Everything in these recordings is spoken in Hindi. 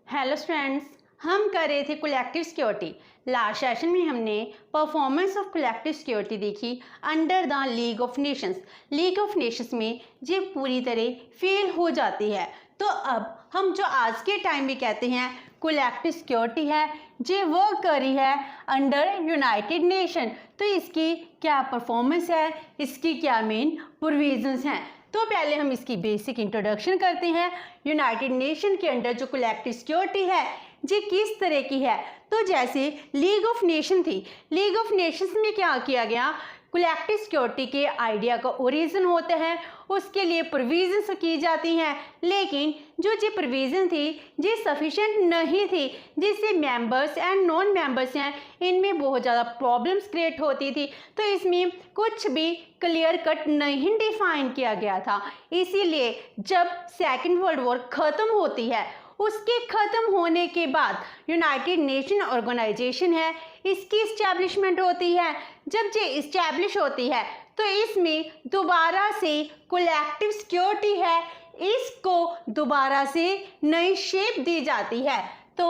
हेलो स्टूडेंट्स, हम कर रहे थे कलेक्टिव सिक्योरिटी। लास्ट सेशन में हमने परफॉर्मेंस ऑफ कलेक्टिव सिक्योरिटी देखी under the league of Nations. League of Nations में ये पूरी तरह फेल हो जाती है। तो अब हम जो आज के टाइम में कहते हैं कलेक्टिव सिक्योरिटी है, ये वर्क कर रही है अंडर यूनाइटेड नेशन। तो इसकी क्या परफॉर्मेंस है, इसकी क्या मेन प्रोविजंस हैं। तो पहले हम इसकी बेसिक इंट्रोडक्शन करते हैं। यूनाइटेड नेशन के अंडर जो कलेक्टिव सिक्योरिटी है ये किस तरह की है। तो जैसे लीग ऑफ नेशन थी, लीग ऑफ नेशंस में क्या किया गया, कलेक्टिव सिक्योरिटी के आइडिया का ओरिजिन होता है, उसके लिए प्रोविजंस की जाती हैं, लेकिन जो ये प्रोविजन थी ये सफिशेंट नहीं थी, जिससे मेंबर्स एंड नॉन मेंबर्स हैं इनमें बहुत ज़्यादा प्रॉब्लम्स क्रिएट होती थी। तो इसमें कुछ भी क्लियर कट नहीं डिफाइन किया गया था। इसीलिए जब सेकेंड वर्ल्ड वॉर ख़त्म होती है, उसके ख़त्म होने के बाद यूनाइटेड नेशन ऑर्गेनाइजेशन है, इसकी इस्टेब्लिशमेंट होती है। जब ये इस्टेब्लिश होती है तो इसमें दोबारा से कलेक्टिव सिक्योरिटी है, इसको दोबारा से नई शेप दी जाती है। तो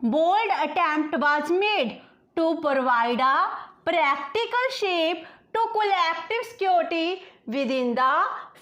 bold attempt was made to provide a practical shape to collective security within the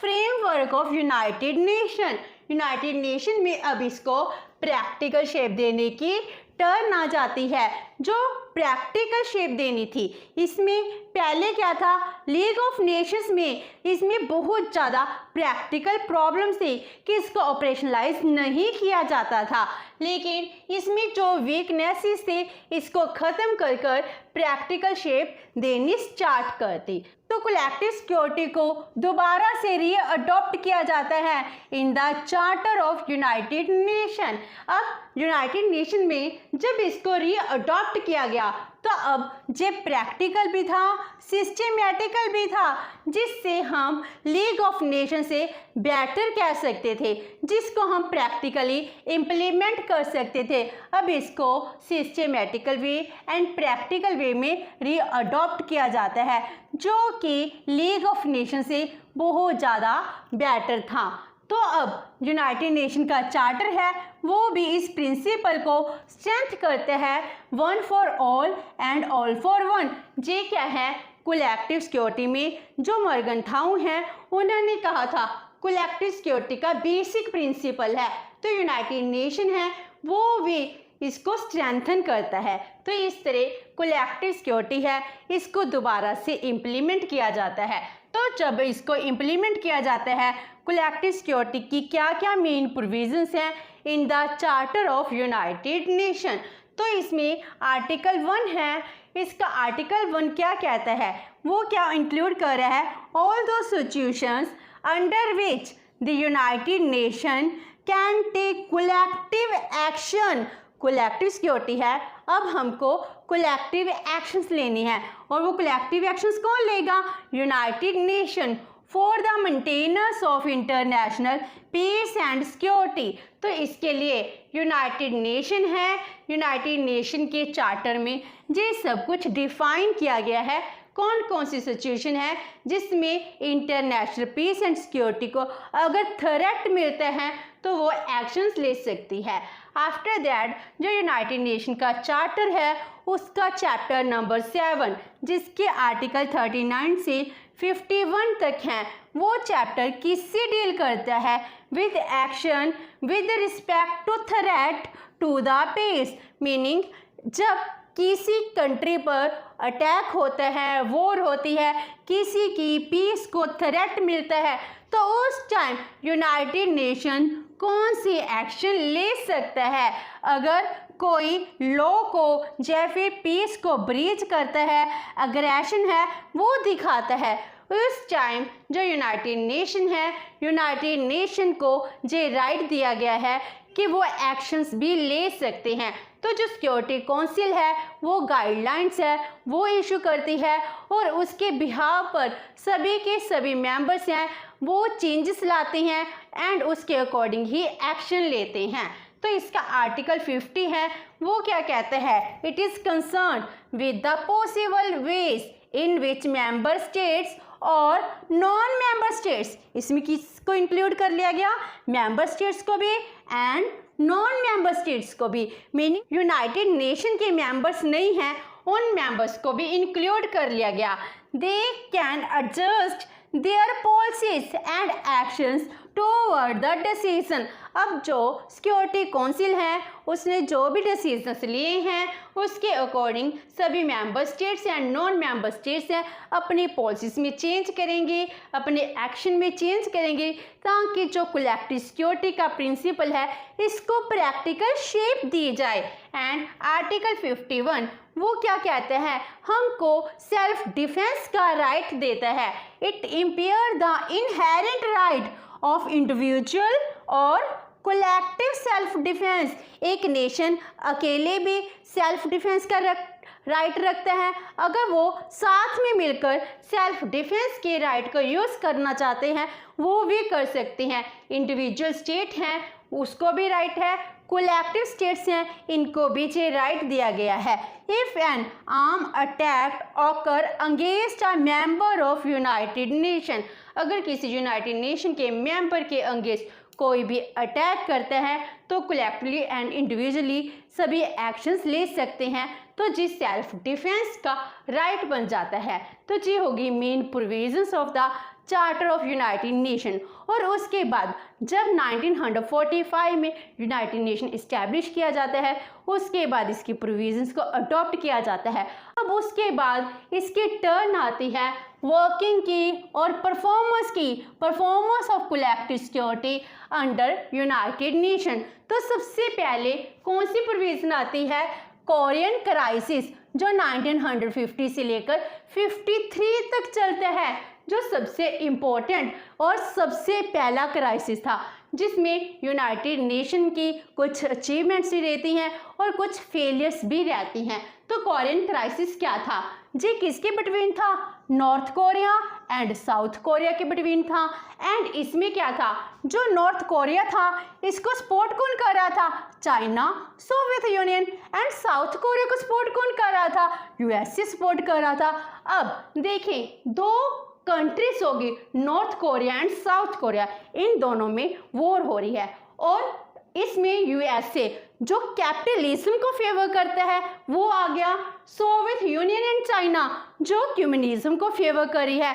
framework of United Nation. United Nation में अब इसको प्रैक्टिकल शेप देने की टर्न आ जाती है। जो प्रैक्टिकल शेप देनी थी, इसमें पहले क्या था, लीग ऑफ नेशंस में इसमें बहुत ज़्यादा प्रैक्टिकल प्रॉब्लम्स थी कि इसको ऑपरेशनलाइज नहीं किया जाता था, लेकिन इसमें जो वीकनेसेस थे इसको ख़त्म कर कर प्रैक्टिकल शेप देनी स्टार्ट कर दी। तो कलेक्टिव सिक्योरिटी को दोबारा से रीअडॉप्ट किया जाता है in the charter of United nation. अब यूनाइटेड नेशन में जब इसको रीअडॉप्ट किया गया तो अब ये प्रैक्टिकल भी था, सिस्टेमेटिकल भी था, जिससे हम लीग ऑफ नेशन से बेटर कह सकते थे, जिसको हम प्रैक्टिकली इम्प्लीमेंट कर सकते थे। अब इसको सिस्टेमेटिकल वे एंड प्रैक्टिकल वे में रीअडॉप्ट किया जाता है, जो कि लीग ऑफ नेशन से बहुत ज़्यादा बेटर था। तो अब यूनाइटेड नेशन का चार्टर है वो भी इस प्रिंसिपल को स्ट्रेंथ करते हैं, one for all and all for one. ये क्या है, कलेक्टिव सिक्योरिटी में जो मॉर्गन थाउ हैं उन्होंने कहा था कलेक्टिव सिक्योरिटी का बेसिक प्रिंसिपल है, तो यूनाइटेड नेशन है वो भी इसको स्ट्रेंथन करता है। तो इस तरह कलेक्टिव सिक्योरिटी है इसको दोबारा से इम्प्लीमेंट किया जाता है। तो जब इसको इम्प्लीमेंट किया जाता है, कलेक्टिव सिक्योरिटी की क्या क्या मेन प्रोविजंस हैं in the charter of United nation. तो इसमें आर्टिकल 1 है, इसका आर्टिकल 1 क्या कहता है, वो क्या इंक्लूड कर रहा है, ऑल दो situations under which the United Nation can take collective action. Collective security है, अब हमको कलेक्टिव एक्शंस लेनी है, और वो कलेक्टिव एक्शंस कौन लेगा, United Nation, for the maintenance of international peace and security. तो इसके लिए यूनाइटेड नेशन है, यूनाइटेड नेशन के चार्टर में ये सब कुछ डिफाइन किया गया है, कौन कौन सी सिचुएशन है जिसमें इंटरनेशनल पीस एंड सिक्योरिटी को अगर थ्रेट मिलता है तो वो एक्शंस ले सकती है। आफ्टर दैट जो यूनाइटेड नेशन का चार्टर है उसका चैप्टर नंबर 7 जिसके आर्टिकल 39 से 51 तक हैं, वो चैप्टर किससे डील करता है, with action with respect to threat to the peace. Meaning जब किसी कंट्री पर अटैक होता है, वॉर होती है, किसी की पीस को थ्रेट मिलता है, तो उस टाइम यूनाइटेड नेशन कौन सी एक्शन ले सकता है। अगर कोई लॉ को या फिर पीस को ब्रीच करता है, अग्रेशन है वो दिखाता है, उस टाइम जो यूनाइटेड नेशन है, यूनाइटेड नेशन को ये राइट दिया गया है कि वो एक्शंस भी ले सकते हैं। तो जो सिक्योरिटी काउंसिल है वो गाइडलाइंस है वो इशू करती है, और उसके बिहाव पर सभी के सभी मेंबर्स हैं वो चेंजेस लाते हैं एंड उसके अकॉर्डिंग ही एक्शन लेते हैं। तो इसका आर्टिकल 50 है, वो क्या कहता है, it is concern with the possible ways in which member states और नॉन मेंबर स्टेट्स, इसमें किसको इंक्लूड कर लिया गया, मेंबर स्टेट्स को भी एंड नॉन मेंबर स्टेट्स को भी, मीनिंग यूनाइटेड नेशन के मेंबर्स नहीं हैं उन मेंबर्स को भी इंक्लूड कर लिया गया। They can adjust there policies and actions toward the decision. अब जो सिक्योरिटी काउंसिल है उसने जो भी डिसीजंस लिए हैं उसके अकॉर्डिंग सभी member states and non member states हैं अपनी पॉलिसीज में चेंज करेंगे, अपने एक्शन में चेंज करेंगे, ताकि जो कलेक्टिव सिक्योरिटी का प्रिंसिपल है इसको प्रैक्टिकल शेप दी जाए। एंड आर्टिकल 51 वो क्या कहते हैं, हमको सेल्फ डिफेंस का राइट देता है। It impair the inherent right of individual और कलेक्टिव सेल्फ डिफेंस। एक नेशन अकेले भी सेल्फ डिफेंस का राइट रखता है, अगर वो साथ में मिलकर सेल्फ डिफेंस के राइट को यूज़ करना चाहते हैं वो भी कर सकते हैं। इंडिविजुअल स्टेट हैं उसको भी राइट है, कलेक्टिव स्टेट्स हैं इनको भी ये राइट दिया गया है। If N arm attack occur against a member of United nation, अगर किसी यूनाइटेड नेशन के मेंबर के अगेंस्ट कोई भी अटैक करता है तो कलेक्टिवली एंड इंडिविजुअली सभी एक्शंस ले सकते हैं, तो जी सेल्फ डिफेंस का राइट बन जाता है। तो जी होगी main provisions of the charter of United nation. और उसके बाद जब 1945 में यूनाइटेड नेशन इस्टेब्लिश किया जाता है उसके बाद इसकी प्रोविजंस को अडॉप्ट किया जाता है। अब उसके बाद इसकी टर्न आती है वर्किंग की और performance of collective security under United nation. तो सबसे पहले कौन सी प्रोविजन आती है, कोरियन क्राइसिस, जो 1950 से लेकर 53 तक चलता है, जो सबसे इम्पोर्टेंट और सबसे पहला क्राइसिस था, जिसमें यूनाइटेड नेशन की कुछ अचीवमेंट्स भी रहती हैं और कुछ फेलियर्स भी रहती हैं। तो कोरियन क्राइसिस क्या था जी, किसके बिटवीन था, north Korea and south Korea के बिटवीन था। एंड इसमें क्या था, जो नॉर्थ कोरिया था इसको सपोर्ट कौन कर रहा था, China, Soviet union, and south Korea को सपोर्ट कौन कर रहा था, यूएसए सपोर्ट कर रहा था। अब देखें दो कंट्रीज होगी, north Korea and south Korea, इन दोनों में वॉर हो रही है और इसमें यूएसए जो कैपिटलिज्म को फेवर करता है वो आ गया, सोवियत यूनियन एंड चाइना जो कम्युनिज्म को फेवर कर रही है।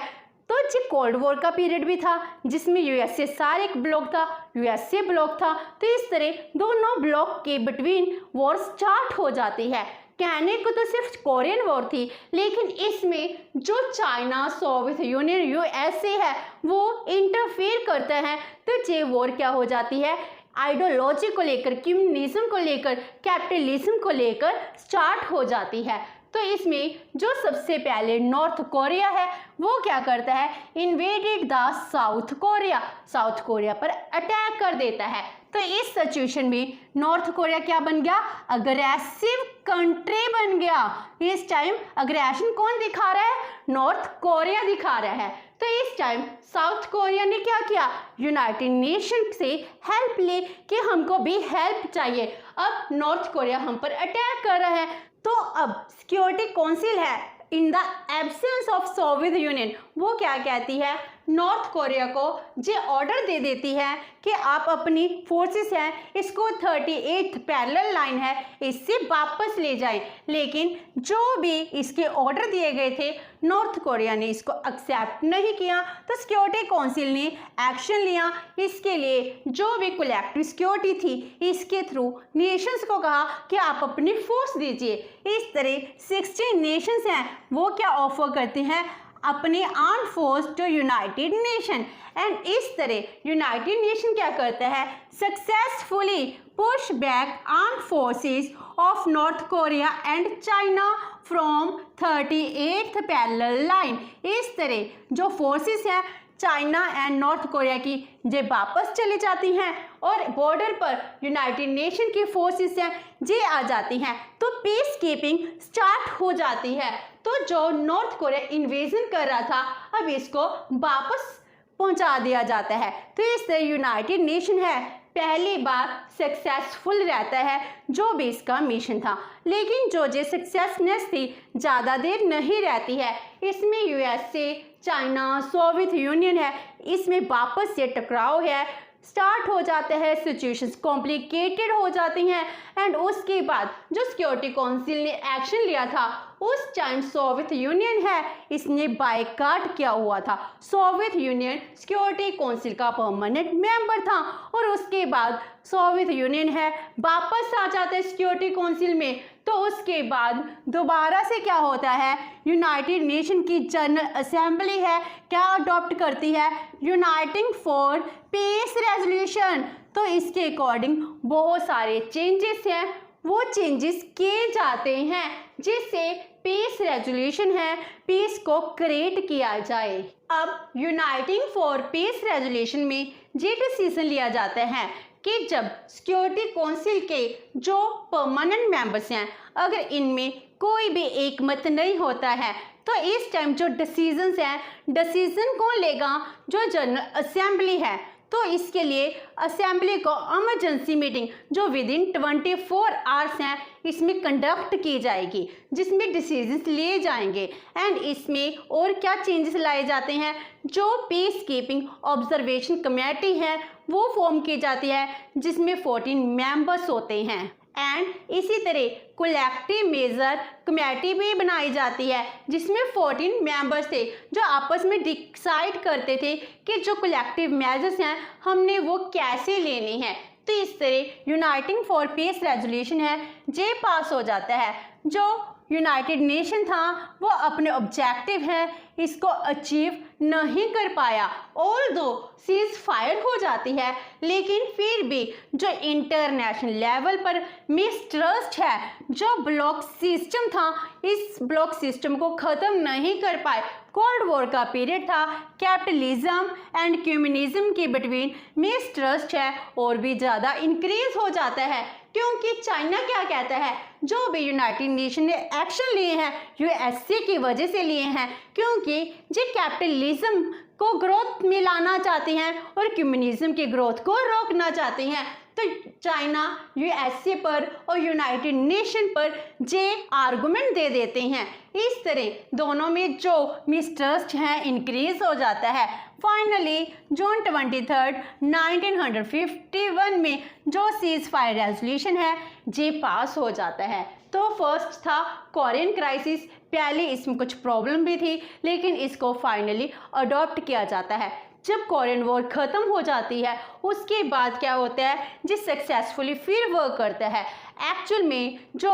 तो जी कोल्ड वॉर का पीरियड भी था जिसमें यूएसएसआर एक ब्लॉक था, यूएसए ब्लॉक था। तो इस तरह दोनों ब्लॉक के बिटवीन वॉर स्टार्ट हो जाती है। कहने को तो सिर्फ कोरियन वॉर थी, लेकिन इसमें जो चाइना, सोवियत यूनियन, यूएसए है वो इंटरफेयर करता है। तो ये वॉर क्या हो जाती है, आइडियोलॉजी को लेकर, कम्युनिज्म को लेकर, कैपिटलिज्म को लेकर स्टार्ट हो जाती है। तो इसमें जो सबसे पहले नॉर्थ कोरिया है वो क्या करता है, invaded the south Korea, south Korea पर अटैक कर देता है। तो इस सिचुएशन में नॉर्थ कोरिया क्या बन गया, अग्रेसिव कंट्री बन गया। इस टाइम अग्रेशन कौन दिखा रहा है, नॉर्थ कोरिया दिखा रहा है। तो इस टाइम साउथ कोरिया ने क्या किया, यूनाइटेड नेशन से हेल्प ले कि हमको भी हेल्प चाहिए, अब नॉर्थ कोरिया हम पर अटैक कर रहा है। तो अब सिक्योरिटी काउंसिल है in the absence of Soviet union, वो क्या कहती है, नॉर्थ कोरिया को ये ऑर्डर दे देती है कि आप अपनी फोर्सेस हैं इसको 38th पैरेलल लाइन है इससे वापस ले जाएं। लेकिन जो भी इसके ऑर्डर दिए गए थे नॉर्थ कोरिया ने इसको एक्सेप्ट नहीं किया। तो सिक्योरिटी काउंसिल ने एक्शन लिया। इसके लिए जो भी कलेक्टिव सिक्योरिटी थी इसके थ्रू नेशंस को कहा कि आप अपनी फोर्स दीजिए। इस तरह 16 नेशंस हैं वो क्या ऑफर करते हैं, अपने arm force to United Nation. And इस तरह यूनाइटेड नेशन क्या करता है, successfully push back arm forces of North Korea and China from 38th parallel line. इस तरह जो फोर्सेस हैं चाइना एंड नॉर्थ कोरिया की जे वापस चली जाती हैं और बॉर्डर पर यूनाइटेड नेशन की फोर्सेस हैं जे आ जाती हैं। तो पीस कीपिंग स्टार्ट हो जाती है। तो जो नॉर्थ कोरिया इन्वेजन कर रहा था अब इसको वापस पहुंचा दिया जाता है। तो इस तरह यूनाइटेड नेशन है पहली बार सक्सेसफुल रहता है, जो भी इसका मिशन था। लेकिन जो सक्सेसनेस थी ज़्यादा देर नहीं रहती है। इसमें यूएसए, चाइना, सोवियत यूनियन है, इसमें वापस से टकराव है, स्टार्ट हो जाते हैं, सिचुएशंस कॉम्प्लिकेटेड हो जाती हैं। एंड उसके बाद जो सिक्योरिटी काउंसिल ने एक्शन लिया था, उस टाइम सोवियत यूनियन है, इसने बायकॉट किया हुआ था। सोवियत यूनियन सिक्योरिटी काउंसिल का परमानेंट मेंबर था और उसके बाद सोवियत यूनियन है वापस आ जाते हैं सिक्योरिटी काउंसिल में। तो उसके बाद दोबारा से क्या होता है, यूनाइटेड नेशन की जनरल असेंबली है क्या अडॉप्ट करती है, यूनाइटिंग फॉर पीस रेजोल्यूशन। तो इसके अकॉर्डिंग बहुत सारे चेंजेस हैं, वो चेंजेस किए जाते हैं जिससे पीस रेजोल्यूशन है, पीस को क्रिएट किया जाए। अब यूनाइटिंग फॉर पीस रेजोल्यूशन में ये डिसीजन लिया जाता है कि जब सिक्योरिटी काउंसिल के जो परमानेंट मेंबर्स हैं, अगर इनमें कोई भी एक मत नहीं होता है, तो इस टाइम जो डिसीजंस हैं, डिसीजन कौन लेगा, जो जनरल असेंबली है। तो इसके लिए असेंबली को इमरजेंसी मीटिंग जो विद इन 24 आवर्स हैं, इसमें कंडक्ट की जाएगी, जिसमें डिसीजंस लिए जाएंगे। एंड इसमें और क्या चेंजेस लाए जाते हैं, जो पीस कीपिंग ऑब्जर्वेशन कमेटी है वो फॉर्म की जाती है, जिसमें 14 मेंबर्स होते हैं। एंड इसी तरह कलेक्टिव मेजर कमेटी भी बनाई जाती है, जिसमें 14 मेंबर्स थे जो आपस में डिसाइड करते थे कि जो कलेक्टिव मेजर्स हैं हमने वो कैसे लेने हैं। तो इस तरह यूनाइटिंग फॉर पीस रेजोल्यूशन है जे पास हो जाता है। जो यूनाइटेड नेशन था वो अपने ऑब्जेक्टिव है इसको अचीव नहीं कर पाया। ऑल्दो सीज फायर हो जाती है, लेकिन फिर भी जो इंटरनेशनल लेवल पर मिसट्रस्ट है, जो ब्लॉक सिस्टम था, इस ब्लॉक सिस्टम को ख़त्म नहीं कर पाए। कोल्ड वॉर का पीरियड था, कैपिटलिज्म एंड कम्युनिज्म के बिटवीन मिसट्रस्ट है और भी ज़्यादा इंक्रीज हो जाता है, क्योंकि चाइना क्या कहता है, जो भी यूनाइटेड नेशन ने एक्शन लिए हैं यूएसए की वजह से लिए हैं, क्योंकि जो कैपिटलिज्म को ग्रोथ में लाना चाहते हैं और कम्युनिज्म की ग्रोथ को रोकना चाहते हैं। तो चाइना यूएसए पर और यूनाइटेड नेशन पर जे आर्गुमेंट दे देते हैं। इस तरह दोनों में जो मिसट्रस्ट है इंक्रीज हो जाता है। फाइनली जून 23, 1951 में जो सीज फायर रेजोल्यूशन है जे पास हो जाता है। तो फर्स्ट था कोरियन क्राइसिस, पहले इसमें कुछ प्रॉब्लम भी थी, लेकिन इसको फाइनली अडॉप्ट किया जाता है। जब कोरियन वॉर ख़त्म हो जाती है उसके बाद क्या होता है, जिस सक्सेसफुली फिर वर्क करता है। एक्चुअल में जो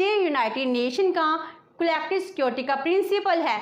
यूनाइटेड नेशन का कलेक्टिव सिक्योरिटी का प्रिंसिपल है,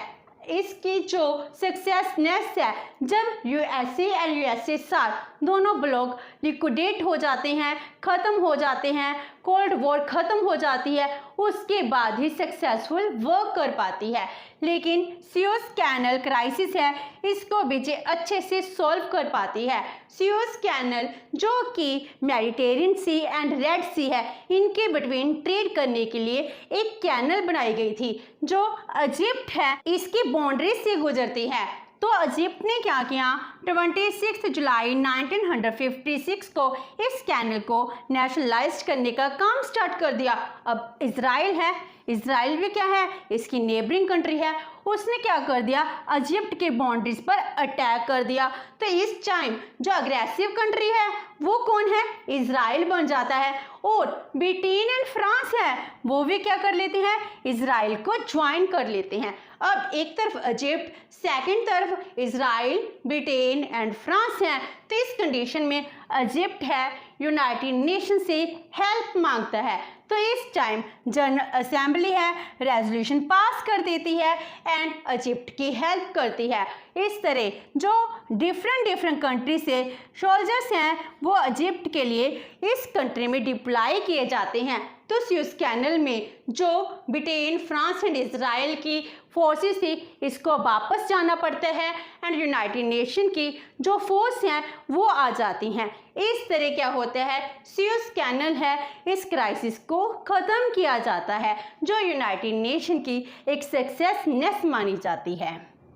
इसकी जो सक्सेसनेस है, जब यूएसए एंड यूएसएसआर दोनों ब्लॉक लिक्विडेट हो जाते हैं, ख़त्म हो जाते हैं, कोल्ड वॉर ख़त्म हो जाती है, उसके बाद ही सक्सेसफुल वर्क कर पाती है। लेकिन सुएज कैनल क्राइसिस है, इसको भी जे अच्छे से सॉल्व कर पाती है। सुएज कैनल जो कि मेडिटेरियन सी एंड रेड सी है, इनके बिटवीन ट्रेड करने के लिए एक कैनल बनाई गई थी, जो इजिप्ट है इसकी बाउंड्री से गुजरती है। तो इजिप्ट ने क्या किया, 26 जुलाई 1956 को इस कैनल को नेशनलाइज करने का काम स्टार्ट कर दिया। अब इजराइल है, इजराइल भी क्या है, इसकी नेबरिंग कंट्री है, उसने क्या कर दिया, इजिप्ट के बाउंड्रीज पर अटैक कर दिया। तो इस टाइम जो अग्रेसिव कंट्री है वो कौन है, इजराइल बन जाता है। और ब्रिटेन एंड फ्रांस है, वो भी क्या कर लेते हैं, इजराइल को ज्वाइन कर लेते हैं। अब एक तरफ इजिप्ट, सेकंड तरफ इजराइल, ब्रिटेन एंड फ्रांस है। तो इस कंडीशन में इजिप्ट है यूनाइटेड नेशन से हेल्प मांगता है। तो इस टाइम जनरल असेंबली है रेजोल्यूशन पास कर देती है एंड इजिप्ट की हेल्प करती है। इस तरह जो डिफरेंट कंट्री से सोल्जर्स हैं वो इजिप्ट के लिए इस कंट्री में डिप्लॉय किए जाते हैं। तो सुएज कैनल में जो ब्रिटेन, फ्रांस एंड इजराइल की फोर्सेस थी, इसको वापस जाना पड़ता है एंड यूनाइटेड नेशन की जो फोर्स हैं वो आ जाती हैं। इस तरह क्या होता है, सुएज कैनल है, इस क्राइसिस को ख़त्म किया जाता है, जो यूनाइटेड नेशन की एक सक्सेसनेस मानी जाती है।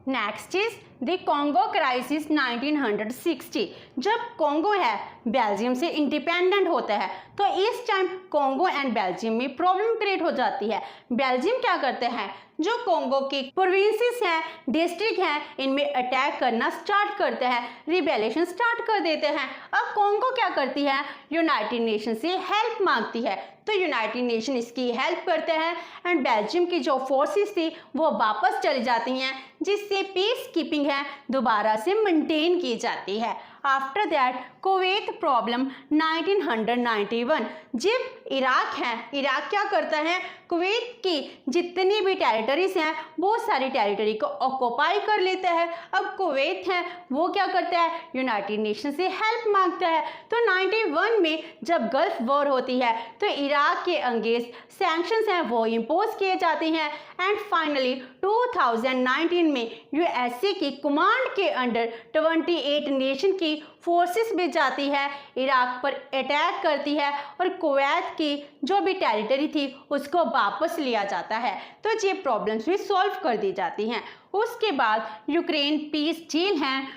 Next is the Congo crisis 1960, जब कॉन्गो है बेल्जियम से इंडिपेंडेंट होता है तो इस टाइम कॉन्गो एंड बेल्जियम में प्रॉब्लम क्रिएट हो जाती है। बेल्जियम क्या करते हैं, जो कॉन्गो की प्रोविंसेस हैं, डिस्ट्रिक्ट हैं, इनमें अटैक करना स्टार्ट करते हैं, रिबेलेशन स्टार्ट कर देते हैं। अब कॉन्गो क्या करती है, यूनाइटेड नेशन से हेल्प मांगती है, तो यूनाइटेड नेशन इसकी हेल्प करते हैं एंड बेल्जियम की जो फोर्सेस थी वो वापस चली जाती हैं, जिससे पीस कीपिंग है दोबारा से मेंटेन की जाती है। आफ्टर दैट कुवैत प्रॉब्लम 1991, जब इराक है, इराक क्या करता है, कुवैत की जितनी भी टेरिटरीज हैं बहुत सारी टेरिटरी को ऑक्यूपाई कर लेता है। अब कुवैत है वो क्या करता है, यूनाइटेड नेशन से हेल्प मांगता है। तो 91 में जब गल्फ वॉर होती है तो इराक के अंगेंस्ट सैंक्शंस हैं वो इम्पोज किए जाते हैं एंड फाइनली 2019 में यूएसए की कमांड के अंडर 28 नेशन की फोर्सेस भी जाती है, इराक पर अटैक करती है और कुवैत की जो भी टेरिटरी थी उसको वापस लिया जाता है। तो ये प्रॉब्लम्स भी सॉल्व कर दी जाती हैं। उसके बाद यूक्रेन पीस डील हैं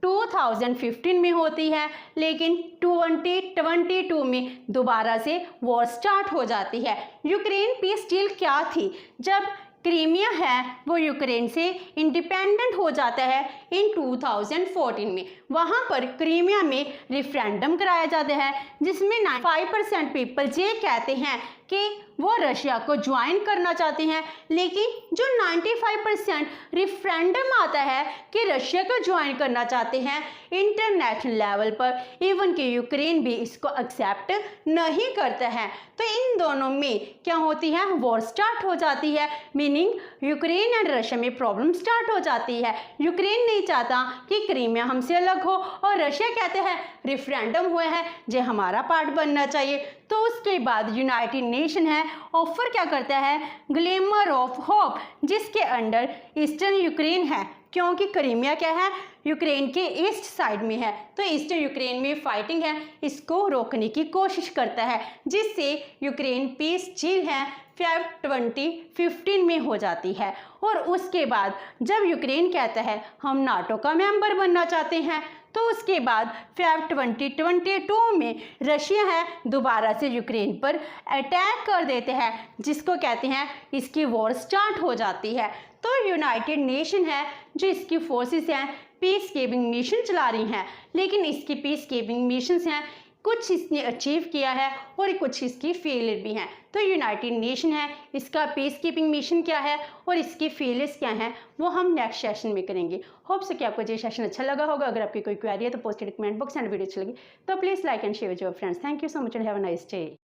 2015 में होती है, लेकिन 2022 में दोबारा से वॉर स्टार्ट हो जाती है। यूक्रेन पीस डील क्या थी, जब क्रीमिया है वो यूक्रेन से इंडिपेंडेंट हो जाता है इन 2014 में, वहाँ पर क्रीमिया में रेफरेंडम कराया जाता है जिसमें 95% पीपल ये कहते हैं कि वो रशिया को ज्वाइन करना चाहते हैं, लेकिन जो 95% रेफरेंडम आता है कि रशिया को ज्वाइन करना चाहते हैं इंटरनेशनल लेवल पर, इवन कि यूक्रेन भी इसको एक्सेप्ट नहीं करता है। तो इन दोनों में क्या होती है, वॉर स्टार्ट हो जाती है, मीनिंग यूक्रेन एंड रशिया में प्रॉब्लम स्टार्ट हो जाती है। यूक्रेन नहीं चाहता कि क्रीमिया हमसे अलग हो और रशिया कहते हैं रेफरेंडम हुए हैं जो हमारा पार्ट बनना चाहिए। तो उसके बाद यूनाइटेड नेशन है ऑफर क्या करता है, ग्लिमर ऑफ होप, जिसके अंडर ईस्टर्न यूक्रेन है, क्योंकि क्रीमिया क्या है यूक्रेन के ईस्ट साइड में है, तो ईस्टर्न यूक्रेन में फाइटिंग है, इसको रोकने की कोशिश करता है, जिससे यूक्रेन पीस डील है 2015 में हो जाती है। और उसके बाद जब यूक्रेन कहता है हम नाटो का मेंबर बनना चाहते हैं, तो उसके बाद 2022 में रशिया है दोबारा से यूक्रेन पर अटैक कर देते हैं, जिसको कहते हैं इसकी वॉर स्टार्ट हो जाती है। तो यूनाइटेड नेशन है जो इसकी फोर्सेस हैं पीस कीपिंग मिशन चला रही हैं, लेकिन इसकी पीस कीपिंग मिशंस हैं कुछ इसने अचीव किया है और कुछ इसकी फेलियर भी हैं। तो यूनाइटेड नेशन है इसका पीस कीपिंग मिशन क्या है और इसकी फेलियर्स क्या हैं वो हम नेक्स्ट सेशन में करेंगे। होप से कि आपको ये सेशन अच्छा लगा होगा। अगर आपकी कोई क्वेरी है तो post comment box and video अच्छी लगी तो please like and share with your friends. Thank you so much and have a nice day.